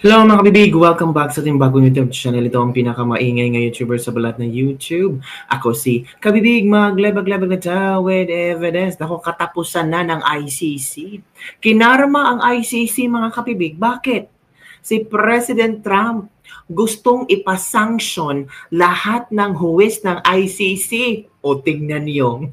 Hello mga kabibig! Welcome back sa ating bagong YouTube channel. Ito ang pinakamaingay na YouTuber sa balat ng YouTube. Ako si Kabibig, maglebag-lebag na ta with evidence. Ako, katapusan na ng ICC. Kinarma ang ICC mga kabibig. Bakit? Si President Trump gustong ipasanction lahat ng huwis ng ICC. O tignan niyo.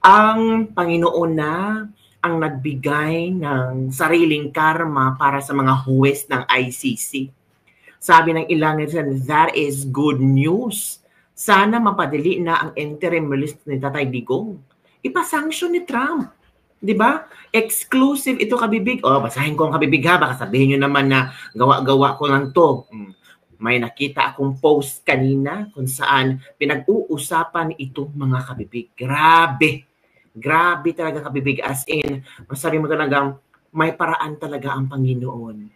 Ang Panginoon na ang nagbigay ng sariling karma para sa mga huwes ng ICC. Sabi ng ilang netizen, that is good news. Sana mapadali na ang interim release ni Tatay Digong. Ipasanction ni Trump. Di ba? Exclusive ito kabibig. O, basahin ko ang kabibig ha. Baka sabihin nyo naman na gawa-gawa ko lang to. May nakita akong post kanina kung saan pinag-uusapan itong mga kabibig. Grabe. Grabe talaga kabibig, as in, masabi mo talagang may paraan talaga ang Panginoon.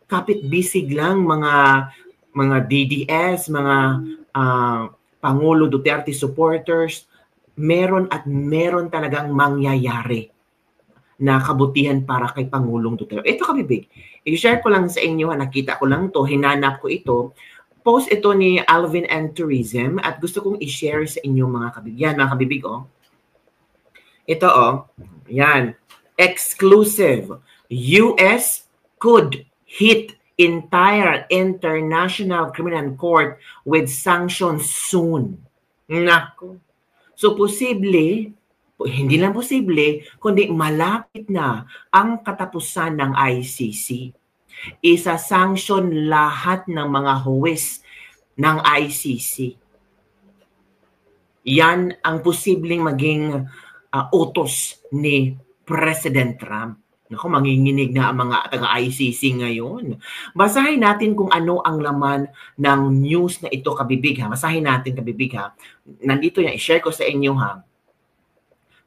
Kapit-bisig lang mga DDS, mga Pangulo Duterte supporters, meron talagang mangyayari na kabutihan para kay Pangulong Duterte. Ito kabibig, i-share ko lang sa inyo, nakita ko lang to, hinanap ko ito. Post ito ni Alvin and Tourism at gusto kong i-share sa inyo mga kabibig. Yan mga kabibig, oh. Ito yan. Exclusive. US could hit entire International Criminal Court with sanctions soon. Nako. So posible, hindi lang posible, kundi malapit na ang katapusan ng ICC. Isa-sanction lahat ng mga huwis ng ICC. Yan ang posibleng maging utos ni President Trump. Naku, manginginig na ang mga taga-ICC ngayon. Basahin natin kung ano ang laman ng news na ito kabibig ha. Basahin natin kabibig ha. Nandito yan, i-share ko sa inyo ha.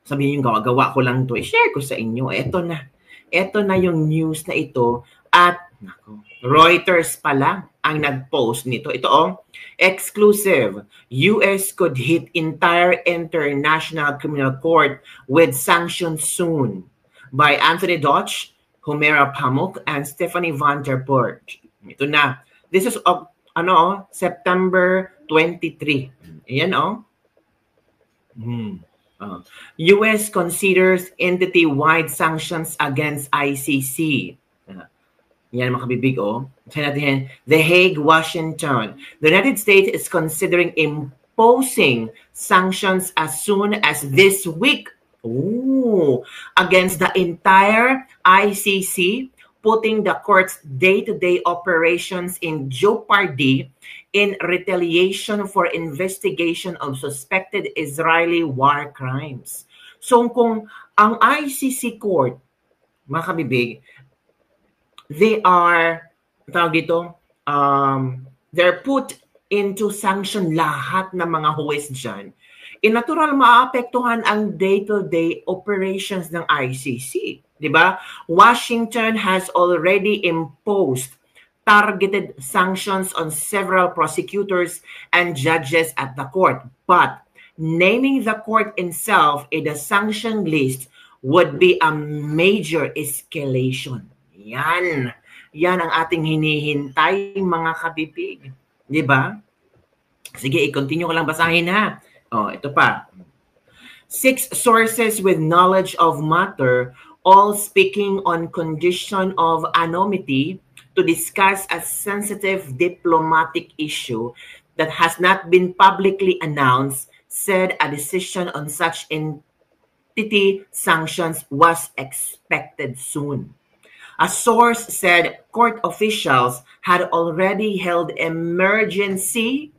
Sabihin yung gawa-gawa ko lang to, i-share ko sa inyo. Ito na. Ito na yung news na ito at naku, Reuters pala ang nag-post nito. Ito exclusive. US could hit entire International Criminal Court with sanctions soon. By Anthony Dodge, Humera Pamuk, and Stephanie Van der Poort. Ito na. This is September 23. Ayan US considers entity-wide sanctions against ICC. Yan mga kabibig The Hague, Washington. The United States is considering imposing sanctions as soon as this week against the entire ICC, putting the court's day-to-day operations in jeopardy in retaliation for investigation of suspected Israeli war crimes. So kung ang ICC court, mga kabibig, they're put into sanction lahat ng mga huwes dyan. Natural maapektuhan ang day-to-day operations ng ICC. Diba? Washington has already imposed targeted sanctions on several prosecutors and judges at the court. But naming the court itself in the sanction list would be a major escalation. Yan ang ating hinihintay mga kabibig. Diba? Sige, i-continue ko lang basahin ha. Ito pa. 6 sources with knowledge of matter, all speaking on condition of anonymity to discuss a sensitive diplomatic issue that has not been publicly announced, said a decision on such entity sanctions was expected soon. A source said court officials had already held emergency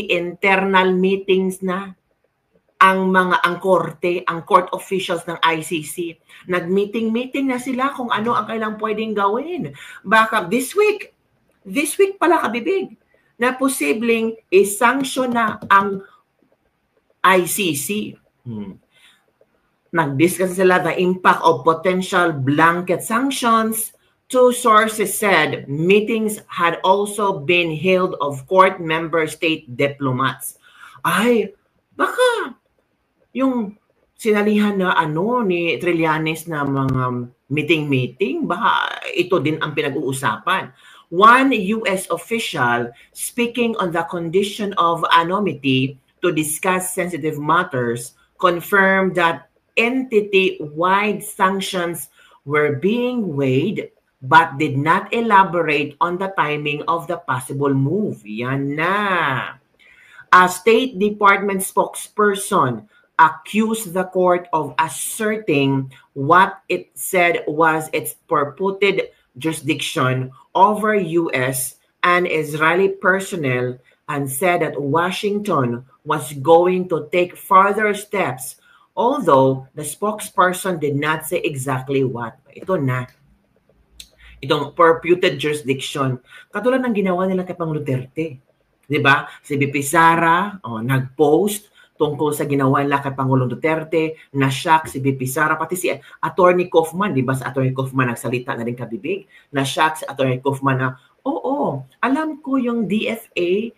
internal meetings na ang court officials ng ICC. Nag-meeting na sila kung ano ang kailang pwedeng gawin. Baka this week pala kabibig, na posibleng i-sanction na ang ICC. Nag-discuss sila the impact of potential blanket sanctions. 2 sources said meetings had also been held of court member state diplomats. Ay, baka yung sinalihan na ni Trillanes na mga meeting-meeting, baka ito din ang pinag-uusapan. One US official speaking on the condition of anonymity to discuss sensitive matters confirmed that entity-wide sanctions were being weighed but did not elaborate on the timing of the possible move. Yan na. A State Department spokesperson accused the court of asserting what it said was its purported jurisdiction over U.S. and Israeli personnel and said that Washington was going to take further steps, although the spokesperson did not say exactly what. Ito na. Itong purported jurisdiction. Katulad ng ginawa nila kay Pangulong Duterte. 'Di ba? Si BP Sara nag-post tungkol sa ginawa nila kay Pangulong Duterte, na-shock si BP Sara, pati si Attorney Kaufman, 'di ba? Sa Attorney Kaufman nagsalita na rin kabibig. Na-shock si Attorney Kaufman na, oo, alam ko yung DFA,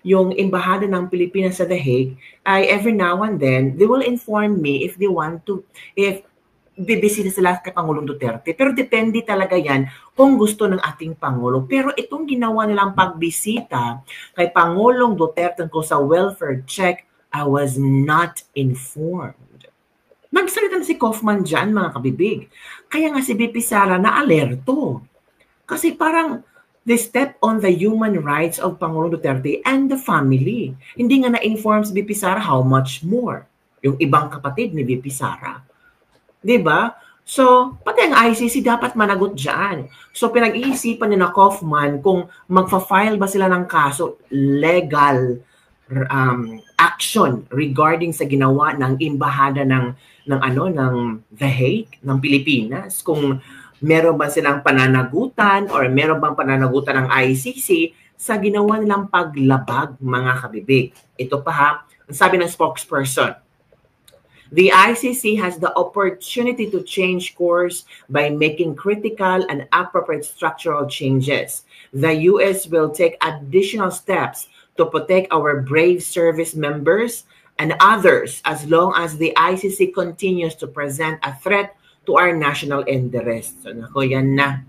yung Embahada ng Pilipinas sa The Hague, ay every now and then, they will inform me if they want to, if bibisita sila kay Pangulong Duterte. Pero depende talaga yan kung gusto ng ating Pangulo. Pero itong ginawa nilang pagbisita kay Pangulong Duterte ko sa welfare check, I was not informed. Nagsalita na si Kaufman dyan, mga kabibig. Kaya nga si BP Sara na alerto. Kasi parang they step on the human rights of Pangulong Duterte and the family. Hindi nga na-inform si BP Sara how much more. Yung ibang kapatid ni BP Sara. 'Di ba? So, pati ang ICC dapat managot diyan. So, pinag-iisipan ni na Kaufman kung magfa-file ba sila ng kaso, legal action regarding sa ginawa ng embahada ng The Hague ng Pilipinas, kung meron ba silang pananagutan or meron bang pananagutan ng ICC sa ginawa nilang paglabag, mga kabibig. Ito pa ha, ang sabi ng spokesperson, the ICC has the opportunity to change course by making critical and appropriate structural changes. The U.S. will take additional steps to protect our brave service members and others as long as the ICC continues to present a threat to our national interest. So, nako, yan na.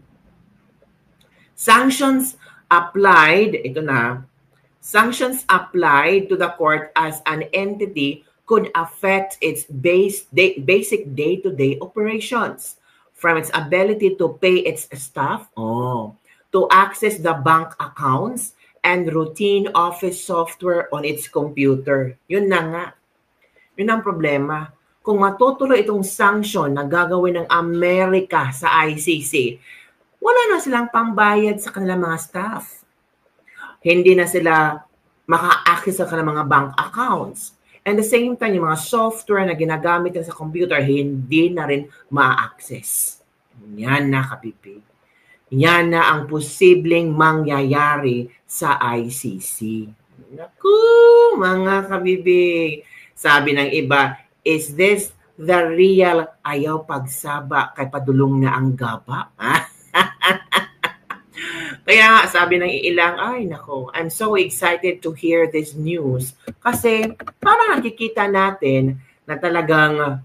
Sanctions applied to the court as an entity could affect its basic day-to-day operations, from its ability to pay its staff, to access the bank accounts and routine office software on its computer. Yun na nga. Yun ang problema. Kung matutuloy itong sanction na gagawin ng Amerika sa ICC, wala na silang pambayad sa kanilang mga staff. Hindi na sila maka-access sa kanilang mga bank accounts. And the same time, yung mga software na ginagamit sa computer, hindi na rin ma-access. Yan na, kapipig. Yan na ang posibleng mangyayari sa ICC. Naku, mga kabibig. Sabi ng iba, is this the real ayaw pagsaba kay padulong na ang gaba? Kaya sabi ng ilang, ay nako, I'm so excited to hear this news. Kasi parang nakikita natin na talagang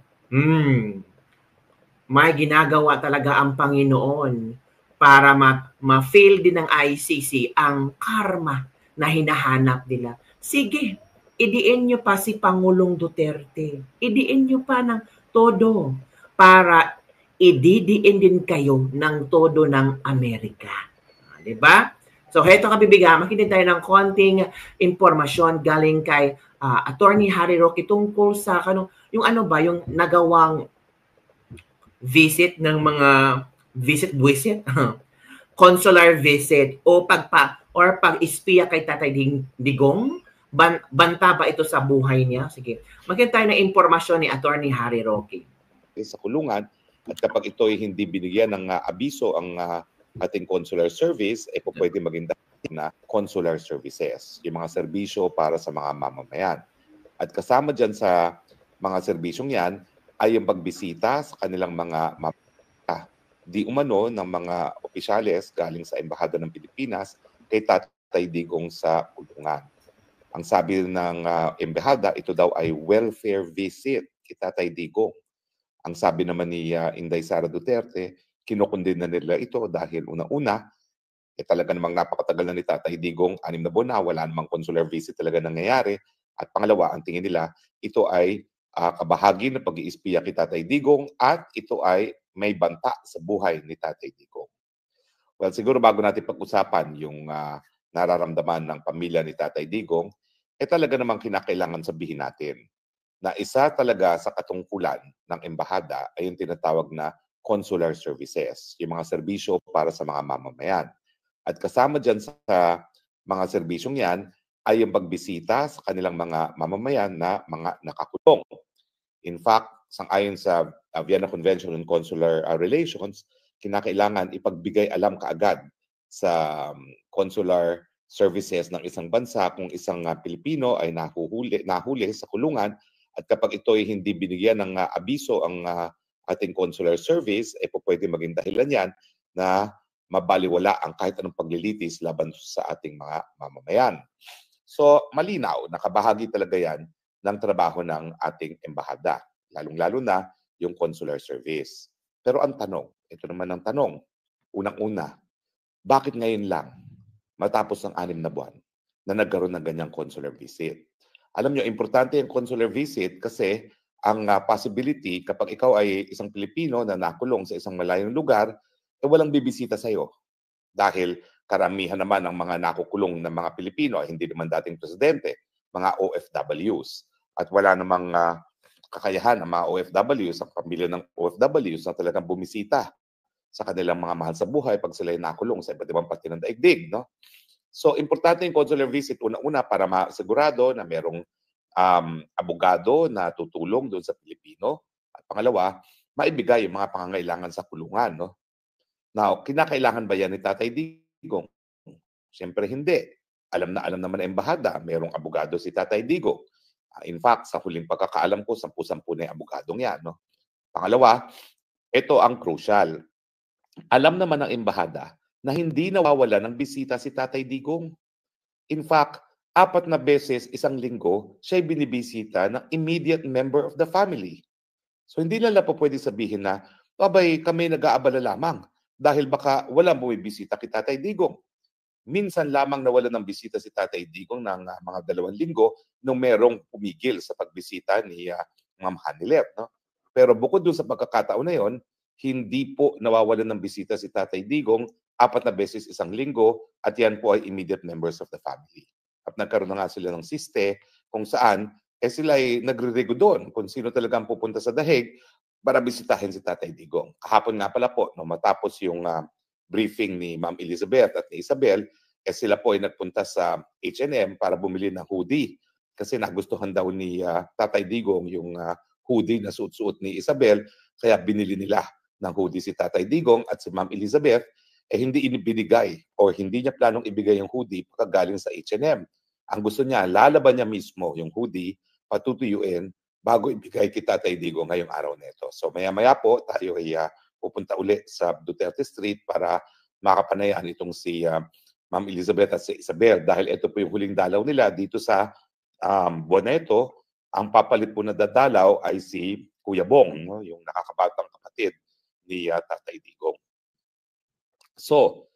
may ginagawa talaga ang Panginoon para ma-feel din ng ICC ang karma na hinahanap nila. Sige, idiin nyo pa si Pangulong Duterte. Idiin nyo pa ng todo para ididiin din kayo ng todo ng Amerika. Diba? So, heto kabibiga, makinig tayo ng konting impormasyon galing kay Attorney Harry Roque tungkol sa yung nagawang visit ng mga visit consular visit o pag-espiya kay Tatay Digong. Banta ba ito sa buhay niya? Sige, makinig tayo ng impormasyon ni Attorney Harry Roque. Sa kulungan, at kapag ito ay hindi binigyan ng abiso ang ating consular service, pwede maging na consular services, yung mga serbisyo para sa mga mamamayan. At kasama dyan sa mga serbisyong yan ay yung pagbisita sa kanilang mga di umano ng mga opisyales galing sa Embahada ng Pilipinas kay Tatay Digong sa kulungan. Ang sabi ng Embahada, ito daw ay welfare visit. kay Tatay Digong. Ang sabi naman ni Inday Sara Duterte, kinukundin na nila ito dahil una-una, talaga namang napakatagal na ni Tatay Digong, 6 na buwan na, wala namang consular visit talaga nangyayari. At pangalawa, ang tingin nila, ito ay kabahagi ng pag-iispiya kay Tatay Digong at ito ay may banta sa buhay ni Tatay Digong. Well, siguro bago natin pag-usapan yung nararamdaman ng pamilya ni Tatay Digong, talaga namang kinakailangan sabihin natin na isa talaga sa katungkulan ng embahada ay yung tinatawag na consular services, yung mga serbisyo para sa mga mamamayan. At kasama dyan sa mga serbisyong yan ay yung pagbisita sa kanilang mga mamamayan na mga nakakulong. In fact, sangayon sa Vienna Convention on Consular Relations, kinakailangan ipagbigay alam kaagad sa consular services ng isang bansa kung isang Pilipino ay nahuli sa kulungan at kapag ito ay hindi binigyan ng abiso ang ating consular service, pwede maging dahilan yan na mabaliwala ang kahit anong paglilitis laban sa ating mga mamamayan. So, malinaw, nakabahagi talaga yan ng trabaho ng ating embahada, lalong-lalo na yung consular service. Pero ang tanong, ito naman ang tanong, unang-una, bakit ngayon lang, matapos ng 6 na buwan, na nagkaroon ng ganyang consular visit? Alam nyo, importante yung consular visit kasi ang possibility kapag ikaw ay isang Pilipino na nakulong sa isang malayong lugar, walang bibisita sa'yo. Dahil karamihan naman ng mga nakukulong ng mga Pilipino ay hindi naman dating presidente, mga OFWs. At wala namang kakayahan ng mga OFWs, ang pamilya ng OFWs na talagang bumisita sa kanilang mga mahal sa buhay pag sila ay nakulong sa iba't ibang parte ng daigdig. No? So, importante yung consular visit una-una para masigurado na merong abogado na tutulong doon sa Pilipino. At pangalawa, maibigay yung mga pangangailangan sa kulungan. No? Now, kinakailangan ba yan ni Tatay Digong? Siyempre hindi. Alam naman ng embahada, merong abogado si Tatay Digong. In fact, sa huling pagkakaalam ko, 10-10 na yung abogadong yan. No? Pangalawa, ito ang crucial. Alam naman ng embahada na hindi nawawala ng bisita si Tatay Digong. In fact, 4 na beses isang linggo siya'y binibisita ng immediate member of the family. So hindi nila po pwede sabihin na, abay, kami nag-aabala lamang dahil baka walang bumibisita kay Tatay Digong. Minsan lamang nawala ng bisita si Tatay Digong ng mga 2 linggo nung merong pumigil sa pagbisita ni Ma'am Hanilet. No? Pero bukod doon sa pagkakataon na yon, hindi po nawawalan ng bisita si Tatay Digong 4 na beses isang linggo at yan po ay immediate members of the family. At nagkaroon na nga sila ng siste kung saan sila ay nagre-rego doon kung sino talaga ang pupunta sa dahig para bisitahin si Tatay Digong. Kahapon nga pala po, no, matapos yung briefing ni Ma'am Elizabeth at ni Isabel, sila po ay nagpunta sa H&M para bumili ng hoodie kasi nagustuhan daw ni Tatay Digong yung hoodie na suot-suot ni Isabel, kaya binili nila ng hoodie si Tatay Digong at si Ma'am Elizabeth, hindi inibinigay o hindi niya planong ibigay yung hoodie pagkagaling sa H&M. Ang gusto niya, lalaban niya mismo yung hoodie, patutuyuin, bago ibigay kay Tatay Digong ngayong araw nito. So maya-maya po, tayo ay pupunta uli sa Duterte Street para makapanayan itong si Ma'am Elizabeth at si Isabel dahil ito po yung huling dalaw nila dito sa buwan na ito. Ang papalit po na dadalaw ay si Kuya Bong, no? Yung nakakabatang kapatid ni Tatay Digong. So,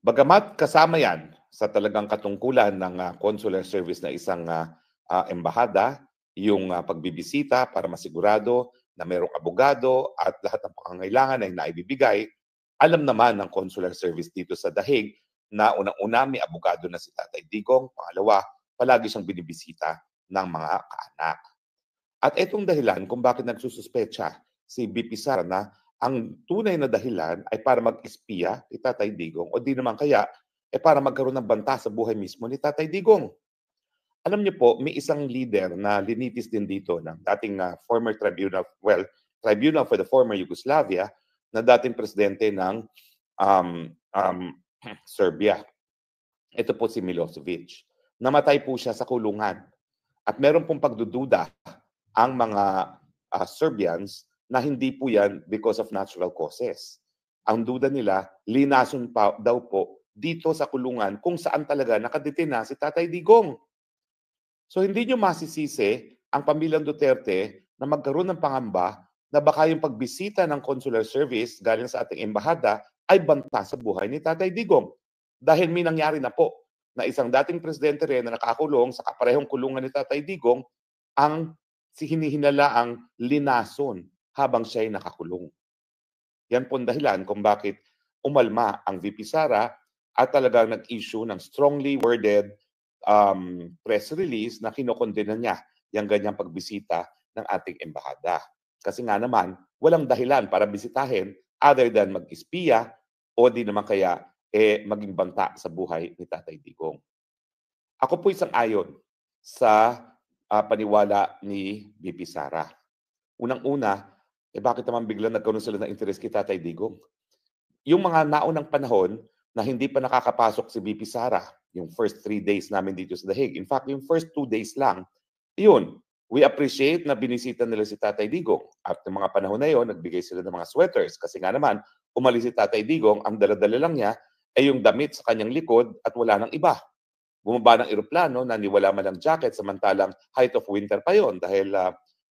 bagamat kasama yan sa talagang katungkulan ng consular service na isang embahada, yung pagbibisita para masigurado na mayroong abogado at lahat ng pangangailangan ay naibibigay, alam naman ng consular service dito sa dahig na unang-una may abogado na si Tatay Digong, pangalawa, palagi siyang binibisita ng mga kaanak. At itong dahilan kung bakit nagsususpecha si BP Sara na ang tunay na dahilan ay para mag-espiya kay Tatay Digong o di naman kaya para magkaroon ng banta sa buhay mismo ni Tatay Digong. Alam niyo po, may isang leader na linitis din dito ng dating former tribunal, Tribunal for the former Yugoslavia, na dating presidente ng Serbia. Ito po si Milosevic. Namatay po siya sa kulungan. At meron pong pagdududa ang mga Serbians na hindi po yan because of natural causes. Ang duda nila, linason pa daw po dito sa kulungan kung saan talaga nakadetina si Tatay Digong. So hindi nyo masisisi ang pamilyang Duterte na magkaroon ng pangamba na baka yung pagbisita ng consular service galing sa ating embahada ay banta sa buhay ni Tatay Digong. Dahil may nangyari na po na isang dating presidente rin na nakakulong sa kaparehong kulungan ni Tatay Digong ang hinihinala ang linason habang siya ay nakakulong. Yan po ang dahilan kung bakit umalma ang VP Sara at talagang nag-issue ng strongly worded press release na kinokondena niya yung ganyang pagbisita ng ating embahada. Kasi nga naman, walang dahilan para bisitahin other than mag-espiya o di naman kaya maging banta sa buhay ni Tatay Digong. Ako po isang ayon sa paniwala ni VP Sara. Unang-una, bakit naman biglang nagkaroon sila ng interest kay Tatay Digong? Yung mga naunang panahon na hindi pa nakakapasok si VP Sara, yung first 3 days namin dito sa The Hague. In fact, yung first 2 days lang, yun, we appreciate na binisita nila si Tatay Digong. At ng mga panahon na yun, nagbigay sila ng mga sweaters. Kasi nga naman, umalis si Tatay Digong, ang dala-dala lang niya ay yung damit sa kanyang likod at wala nang iba. Bumaba ng eroplano na wala man lang jacket samantalang height of winter pa yon dahil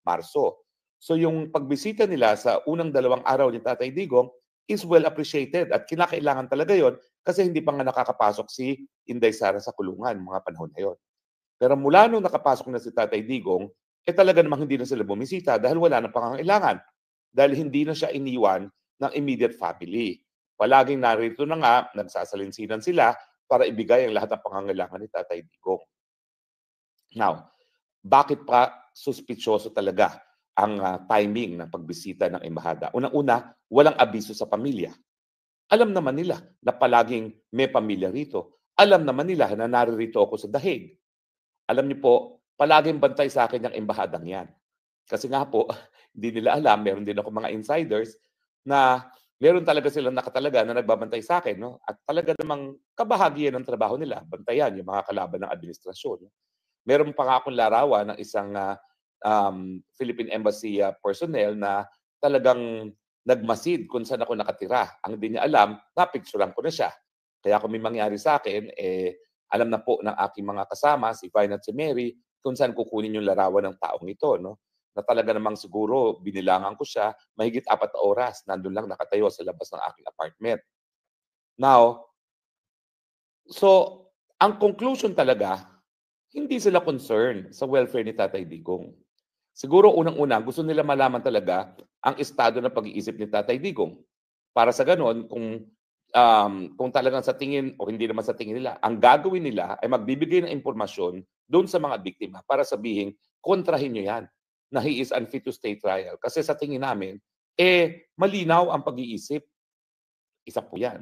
Marso. So yung pagbisita nila sa unang 2 araw ni Tatay Digong is well appreciated at kinakailangan talaga yon kasi hindi pa nga nakakapasok si Inday Sara sa kulungan mga panahon na yon. Pero mula nung nakapasok na si Tatay Digong, talaga namang hindi na sila bumisita dahil wala na pangangailangan. Dahil hindi na siya iniwan ng immediate family. Palaging narito na nga, nagsasalinsinan sila para ibigay ang lahat ng pangangailangan ni Tatay Digong. Now, bakit pa suspitsyoso talaga ang timing ng pagbisita ng embahada? Unang-una, walang abiso sa pamilya. Alam naman nila na palaging may pamilya rito. Alam naman nila na naririto ako sa The Hague. Alam niyo po, palaging bantay sa akin yung embahadang yan. Kasi nga po, hindi nila alam, meron din ako mga insiders na meron talaga silang nakatalaga na nagbabantay sa akin. No? At talaga namang kabahagian ng trabaho nila, bantayan yung mga kalaban ng administrasyon. Meron pa nga akong larawan ng isang Philippine Embassy personnel na talagang nagmasid kung saan ako nakatira. Ang hindi niya alam, napicturean ko na siya. Kaya kung may mangyari sa akin, alam na po ng aking mga kasama, si Vine at si Mary, kung saan kukunin yung larawan ng taong ito. No? Na talaga namang siguro, binilangan ko siya, mahigit 4 na oras, nandun lang nakatayo sa labas ng aking apartment. Now, so, ang conclusion talaga, hindi sila concerned sa welfare ni Tatay Digong. Siguro unang-una, gusto nila malaman talaga ang estado ng pag-iisip ni Tatay Digong. Para sa ganon, kung talagang sa tingin o hindi naman sa tingin nila, ang gagawin nila ay magbibigay ng impormasyon doon sa mga biktima para sabihin, kontrahin nyo yan, na he is unfit to stay trial. Kasi sa tingin namin, malinaw ang pag-iisip. Isa po yan.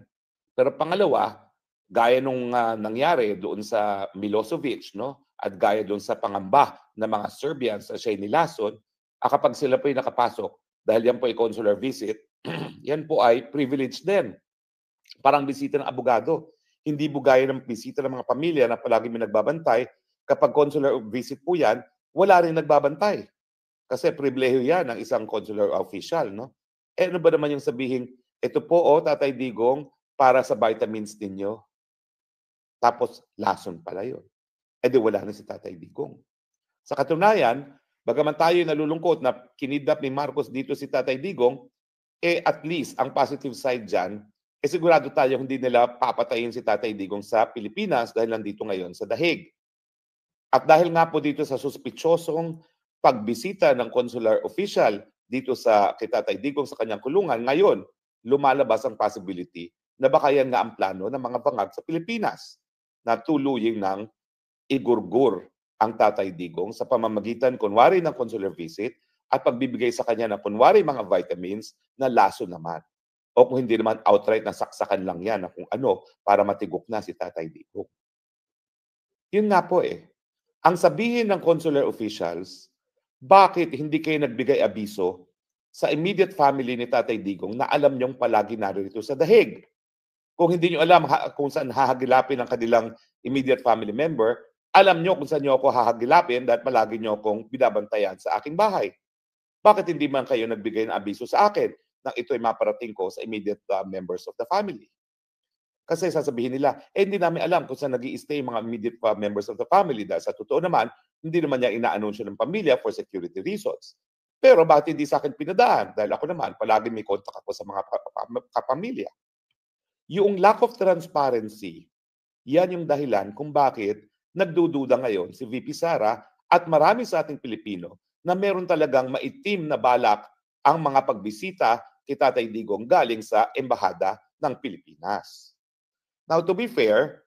Pero pangalawa, gaya nung nangyari doon sa Milosevic, no? At gaya doon sa pangamba ng mga Serbians na siya nilason, kapag sila po ay nakapasok, dahil yan po ay consular visit, yan po ay privilege din. Parang bisita ng abogado. Hindi bugaya ng bisita ng mga pamilya na palagi may nagbabantay. Kapag consular visit po yan, wala rin nagbabantay. Kasi pribilehiyo yan ng isang consular official. No? Ano ba naman yung sabihin, ito po, Tatay Digong, para sa vitamins ninyo. Tapos, lason pala yun. Di wala na si Tatay Digong. Sa katunayan, bagaman tayo nalulungkot na kinidnap ni Marcos dito si Tatay Digong, at least ang positive side dyan, sigurado tayo hindi nila papatayin si Tatay Digong sa Pilipinas dahil nandito ngayon sa The Hague. At dahil nga po dito sa suspitsosong pagbisita ng consular official dito kay Tatay Digong sa kanyang kulungan, ngayon lumalabas ang possibility na baka yan nga ang plano ng mga bangag sa Pilipinas na tuluying ng igurgur ang Tatay Digong sa pamamagitan kunwari ng consular visit at pagbibigay sa kanya ng kunwari mga vitamins na laso naman. O kung hindi naman outright na saksakan lang yan na kung ano para matigok na si Tatay Digong. Yun nga po Ang sabihin ng consular officials, bakit hindi kayo nagbigay abiso sa immediate family ni Tatay Digong na alam niyong palagi narito sa The Hague? Kung hindi niyo alam kung saan hahagilapin ang kanilang immediate family member, alam niyo kung saan niyo ako hahagilapin dahil palagi niyo akong binabantayan sa aking bahay. Bakit hindi man kayo nagbigay ng abiso sa akin nang ito ay maparating ko sa immediate members of the family? Kasi sasabihin nila, hindi namin alam kung saan nag-i-stay yung mga immediate members of the family dahil sa totoo naman, hindi naman niya ina-anunsyo ng pamilya for security reasons. Pero bakit hindi sa akin pinadaan? Dahil ako naman, palagi may contact ako sa mga kapamilya. Yung lack of transparency, yan yung dahilan kung bakit nagdududa ngayon si VP Sara at marami sa ating Pilipino na meron talagang maitim na balak ang mga pagbisita kay Tatay Digong galing sa Embahada ng Pilipinas. Now, to be fair,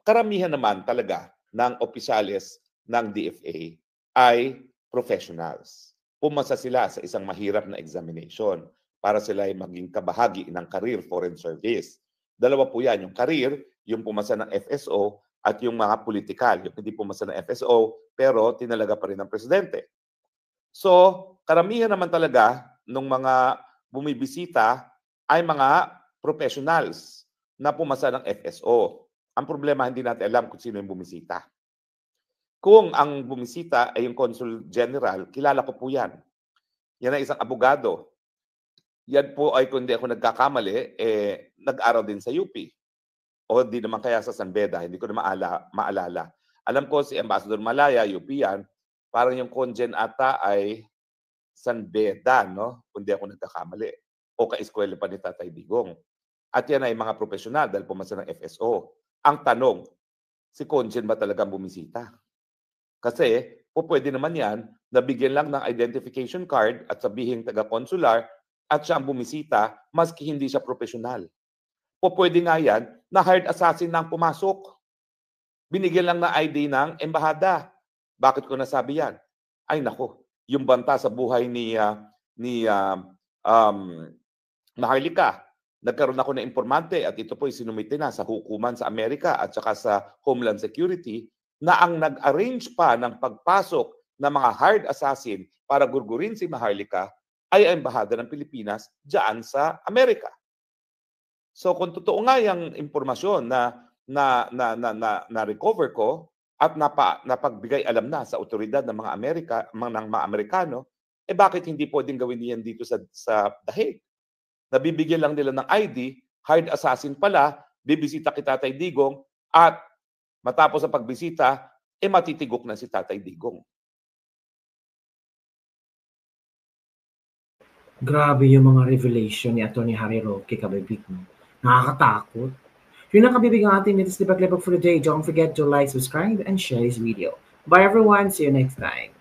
karamihan naman talaga ng opisyales ng DFA ay professionals. Pumasa sila sa isang mahirap na examination para sila ay maging kabahagi ng Career Foreign Service. Dalawa po yan, yung career, yung pumasa ng FSO, at yung mga political, yung hindi pumasa ng FSO, pero tinalaga pa rin ng presidente. So, karamihan naman talaga ng mga bumibisita ay mga professionals na pumasa ng FSO. Ang problema, hindi natin alam kung sino yung bumisita. Kung ang bumisita ay yung Consul General, kilala ko po yan. Yan ay isang abogado. Yan po ay, kung hindi ako nagkakamali, nag-aral din sa UP. O di naman kaya sa San Beda, hindi ko na maalala. Alam ko si Ambassador Malaya, UP yan, parang yung congen ata ay San Beda, no? Kung di ako nagkakamali. O ka-eskwela pa ni Tatay Digong. At yan ay mga profesional dahil pumasa ng FSO. Ang tanong, si congen ba talagang bumisita? Kasi, po pwede naman yan, nabigyan lang ng identification card at sabihin taga-consular at siya ang bumisita, maski hindi siya profesional. Po pwede nga yan, na hired assassin na ang pumasok. Binigyan lang na ID ng embahada. Bakit ko nasabi yan? Ay nako, yung banta sa buhay ni Maharlika. Nagkaroon ako ng informante at ito po ay sinumite na sa hukuman sa Amerika at saka sa Homeland Security na ang nag-arrange pa ng pagpasok ng mga hired assassin para gurgurin si Maharlika ay ang embahada ng Pilipinas diyan sa Amerika. So kung totoo nga yung impormasyon na recover ko at napagbigay alam na sa otoridad ng mga Amerikano, bakit hindi pwedeng gawin niyan dito sa dahig? Nabibigyan lang nila ng ID, hired assassin pala, bibisita kay Tatay Digong at matapos ang pagbisita, matitigok na si Tatay Digong. Grabe yung mga revelation ni Atty. Harry Roque, kabibig mo. Nakakatakot. Yun ang kabibig ang ating Latest Debug Level for the day. Don't forget to like, subscribe, and share this video. Bye everyone. See you next time.